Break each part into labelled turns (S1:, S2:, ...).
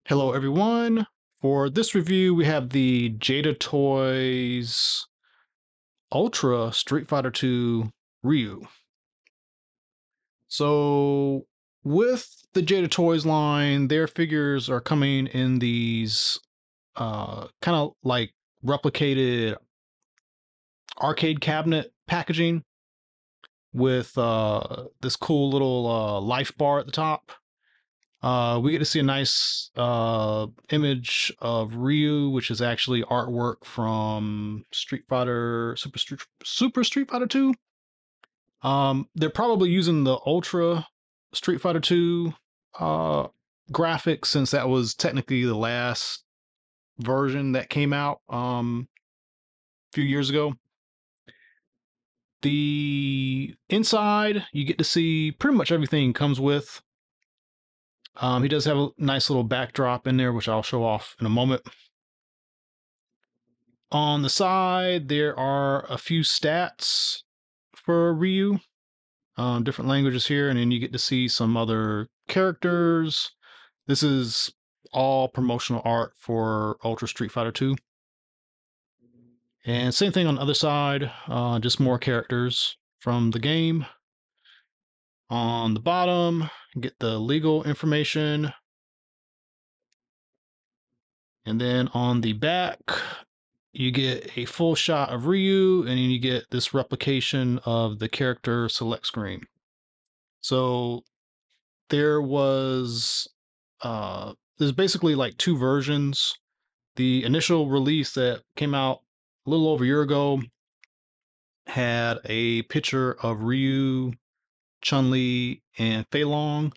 S1: Hello, everyone. For this review, we have the Jada Toys Ultra Street Fighter 2 Ryu. So, with the Jada Toys line, their figures are coming in these kind of like replicated arcade cabinet packaging with this cool little life bar at the top. We get to see a nice image of Ryu, which is actually artwork from Street Fighter Super Street Fighter 2. They're probably using the Ultra Street Fighter 2 graphics since that was technically the last version that came out a few years ago. The inside, you get to see pretty much everything comes with. He does have a nice little backdrop in there, which I'll show off in a moment. On the side, there are a few stats for Ryu, different languages here, and then you get to see some other characters. This is all promotional art for Ultra Street Fighter 2. And same thing on the other side, just more characters from the game. On the bottom, you get the legal information. And then on the back, you get a full shot of Ryu, and then you get this replication of the character select screen. So there was there's basically like two versions. The initial release that came out a little over a year ago had a picture of Ryu, Chun-Li, and Fei Long.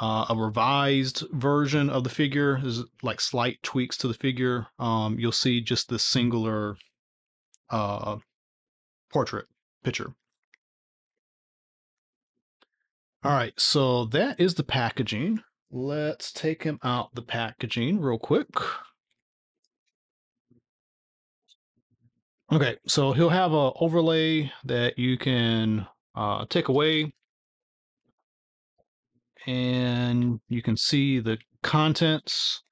S1: A revised version of the figure is like slight tweaks to the figure. You'll see just the singular uh, portrait picture. All right, so that is the packaging. Let's take him out the packaging real quick. Okay, so he'll have a overlay that you can take away, and you can see the contents.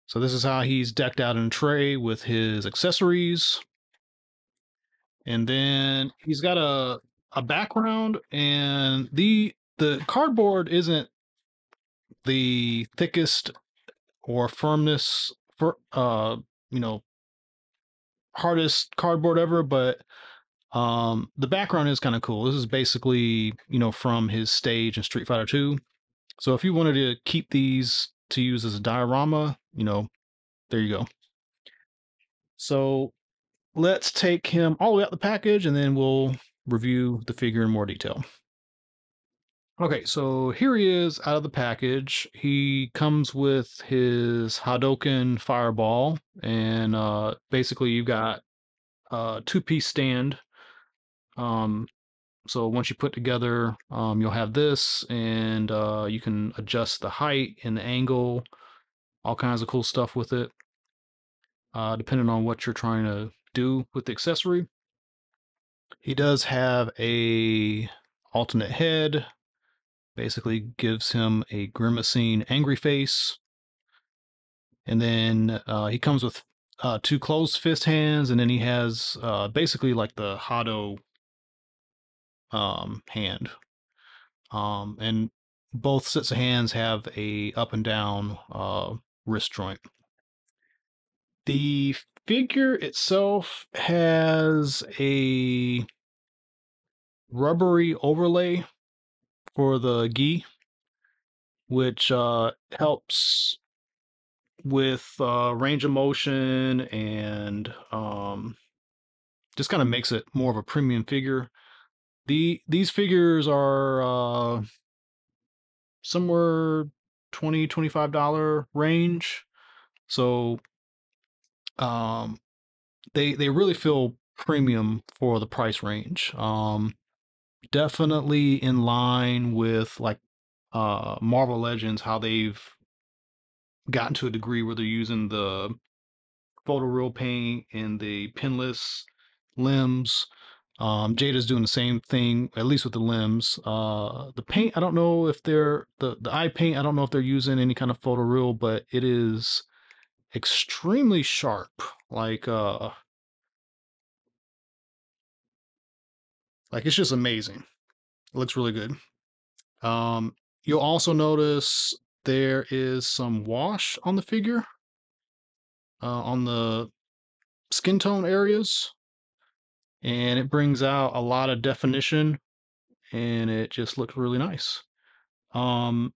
S1: So this is how he's decked out in a tray with his accessories. And then he's got a background, and the cardboard isn't the thickest or firmness for you know hardest cardboard ever, but the background is kind of cool. This is basically from his stage in Street Fighter 2. So if you wanted to keep these to use as a diorama, there you go. So let's take him all the way out the package, and then we'll review the figure in more detail. Okay, so here he is out of the package. He comes with his Hadoken Fireball, and basically you've got a two-piece stand. Um, so once you put together, you'll have this, and you can adjust the height and the angle, all kinds of cool stuff with it, depending on what you're trying to do with the accessory. He does have a alternate head, basically gives him a grimacing angry face. And then he comes with two closed fist hands, and then he has basically like the Hado hand. And both sets of hands have a up and down wrist joint. The figure itself has a rubbery overlay for the gi, which helps with range of motion and just kind of makes it more of a premium figure. These figures are somewhere $20-$25 range, so they really feel premium for the price range. Definitely in line with like Marvel Legends, how they've gotten to a degree where they're using the photoreal paint and the pinless limbs. Jada's doing the same thing, at least with the limbs. The paint, I don't know if they're the eye paint. I don't know if they're using any kind of photoreal, but it is extremely sharp. Like it's just amazing. It looks really good. Um, you'll also notice there is some wash on the figure, on the skin tone areas, and it brings out a lot of definition, and it just looks really nice. Um,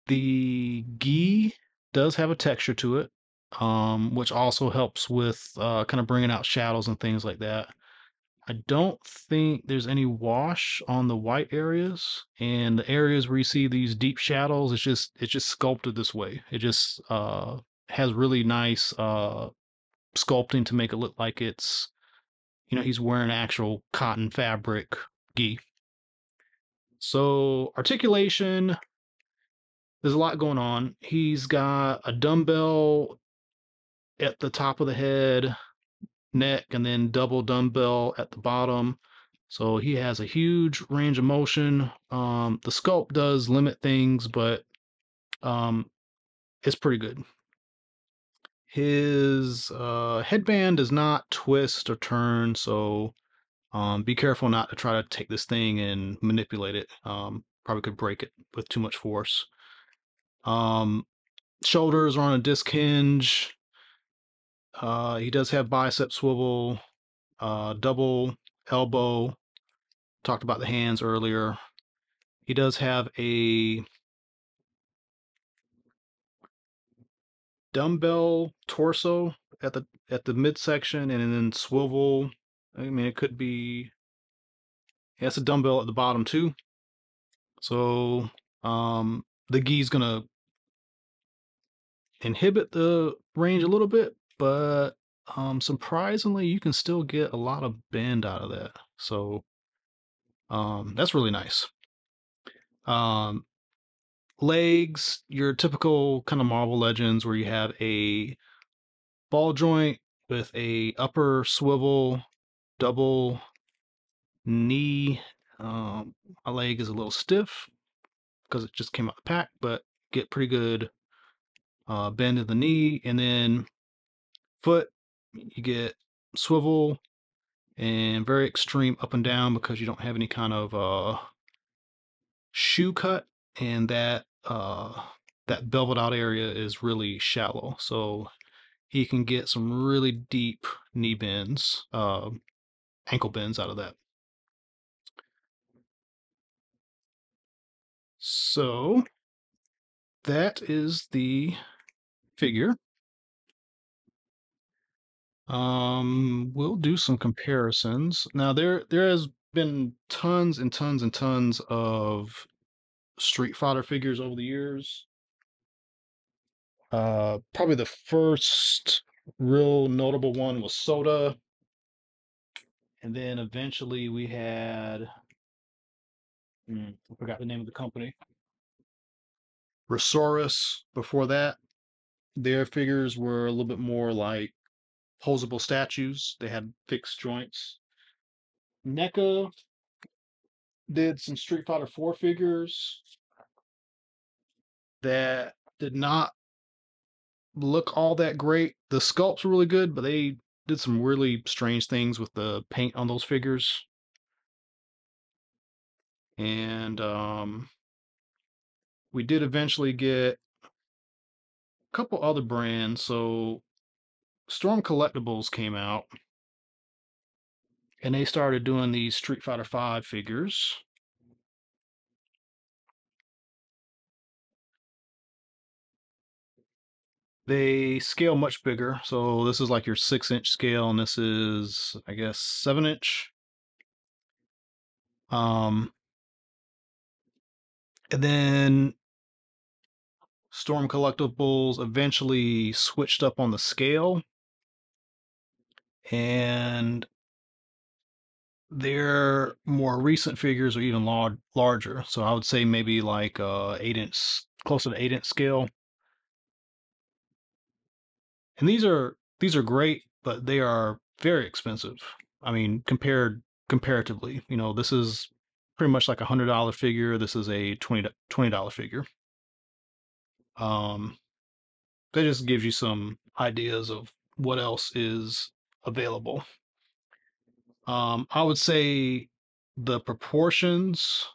S1: the gi does have a texture to it, which also helps with kind of bringing out shadows and things like that. I don't think there's any wash on the white areas, and the areas where you see these deep shadows, it's just sculpted this way. It just has really nice sculpting to make it look like it's, he's wearing actual cotton fabric gi. So articulation, there's a lot going on. He's got a dumbbell at the top of the head, neck, and then double dumbbell at the bottom. So he has a huge range of motion. The sculpt does limit things, but um, it's pretty good. His headband does not twist or turn, so be careful not to try to take this thing and manipulate it. Probably could break it with too much force. Um, Shoulders are on a disc hinge. He does have bicep swivel, double elbow. Talked about the hands earlier. He does have a dumbbell torso at the midsection, and then swivel. I mean, it could be. He has a dumbbell at the bottom too. So the gi's gonna inhibit the range a little bit, but surprisingly, you can still get a lot of bend out of that. So that's really nice. Um, Legs, your typical kind of Marvel Legends where you have a ball joint with a upper swivel, double knee. My leg is a little stiff because it just came out the pack, but get pretty good bend in the knee, and then foot, you get swivel and very extreme up and down because you don't have any kind of shoe cut, and that velvet out area is really shallow, so he can get some really deep knee bends, ankle bends out of that. So that is the figure. We'll do some comparisons. Now there has been tons and tons and tons of Street Fighter figures over the years. Probably the first real notable one was Soda, and then eventually we had I forgot the name of the company. Resaurus. Before that, their figures were a little bit more like posable statues. They had fixed joints. NECA did some Street Fighter 4 figures that did not look all that great. The sculpts were really good, but they did some really strange things with the paint on those figures. And we did eventually get a couple other brands. So Storm Collectibles came out, and they started doing these Street Fighter 5 figures. They scale much bigger. So this is like your 6-inch scale, and this is, I guess, 7-inch. Um, and then Storm Collectibles eventually switched up on the scale, and their more recent figures are even larger. So I would say maybe like 8-inch, closer to 8-inch scale. And these are great, but they are very expensive. I mean, comparatively, this is pretty much like $100 figure. This is a $20 figure. Um, that just gives you some ideas of what else is available. I would say the proportions,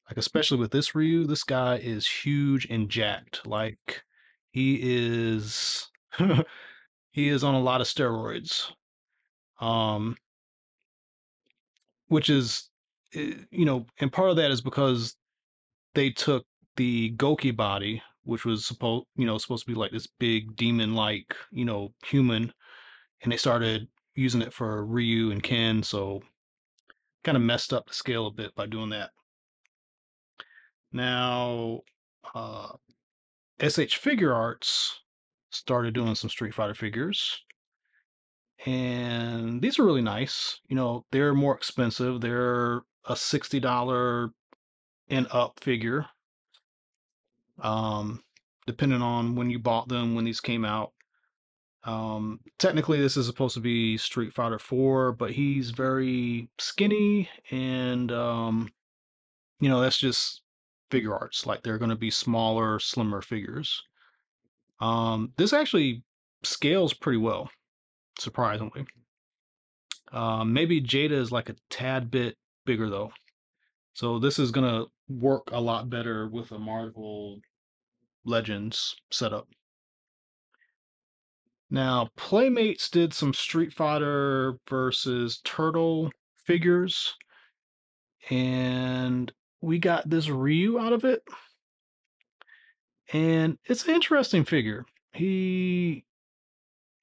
S1: like especially with this Ryu, this guy is huge and jacked. Like he is he is on a lot of steroids. Um, which is and part of that is because they took the Goki body, which was supposed to be like this big demon like, human, and they started using it for Ryu and Ken, so kind of messed up the scale a bit by doing that. Now, uh, SH Figure Arts started doing some Street Fighter figures, and these are really nice. They're more expensive. They're a $60 and up figure, um, depending on when you bought them, when these came out. Technically, this is supposed to be Street Fighter 4, but he's very skinny, and that's just figure arts. Like they're going to be smaller, slimmer figures. This actually scales pretty well, surprisingly. Maybe Jada is like a tad bit bigger though, so this is gonna work a lot better with a Marvel Legends setup. Now, Playmates did some Street Fighter versus Turtle figures, and we got this Ryu out of it, and it's an interesting figure. He's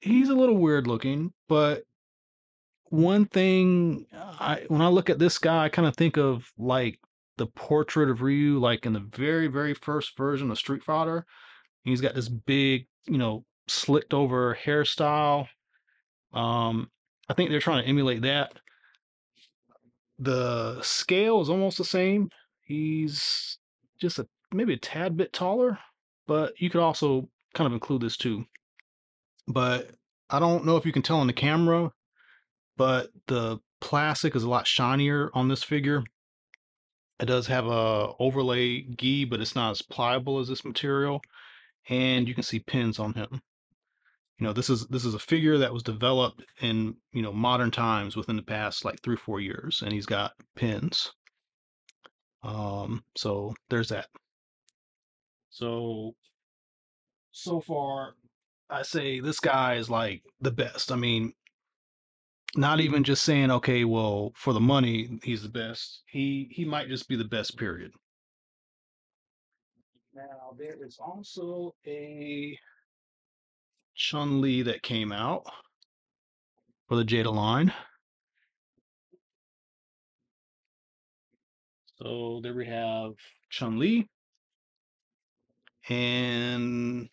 S1: a little weird looking, but one thing when I look at this guy, I kind of think of like the portrait of Ryu, like in the very, very first version of Street Fighter. He's got this big, slicked over hairstyle. Um, I think they're trying to emulate that. The scale is almost the same. He's just maybe a tad bit taller, but you could also kind of include this too. But I don't know if you can tell on the camera, but the plastic is a lot shinier on this figure. It does have a overlay gi, but it's not as pliable as this material, and you can see pins on him. This is a figure that was developed in modern times within the past like 3 or 4 years, and he's got pins. So there's that. So far, I say this guy is like the best. I mean, not even just saying, okay, well, for the money, he's the best. He might just be the best, period. Now there is also a Chun-Li that came out for the Jada line. So there we have Chun-Li, and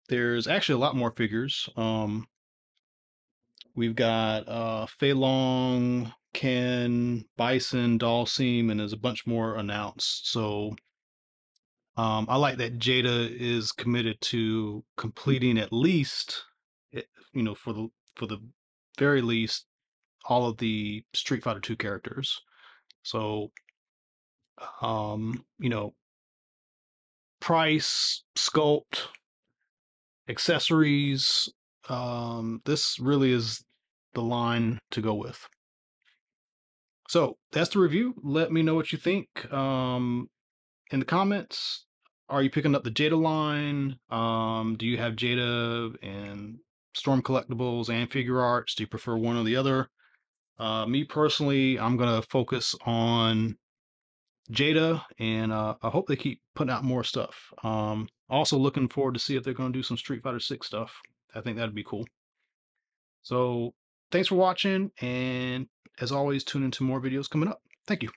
S1: there's actually a lot more figures. We've got Fei Long, Ken, Bison, Dalsim, and there's a bunch more announced. So I like that Jada is committed to completing at least, for the very least, all of the Street Fighter 2 characters. So, um, you know, price, sculpt, accessories. This really is the line to go with. So that's the review. Let me know what you think in the comments. Are you picking up the Jada line? Do you have Jada and Storm Collectibles and Figure Arts? Do you prefer one or the other? Me personally, I'm gonna focus on Jada, and I hope they keep putting out more stuff. Also looking forward to see if they're gonna do some Street Fighter 6 stuff. I think that'd be cool. So thanks for watching, and as always, tune into more videos coming up. Thank you.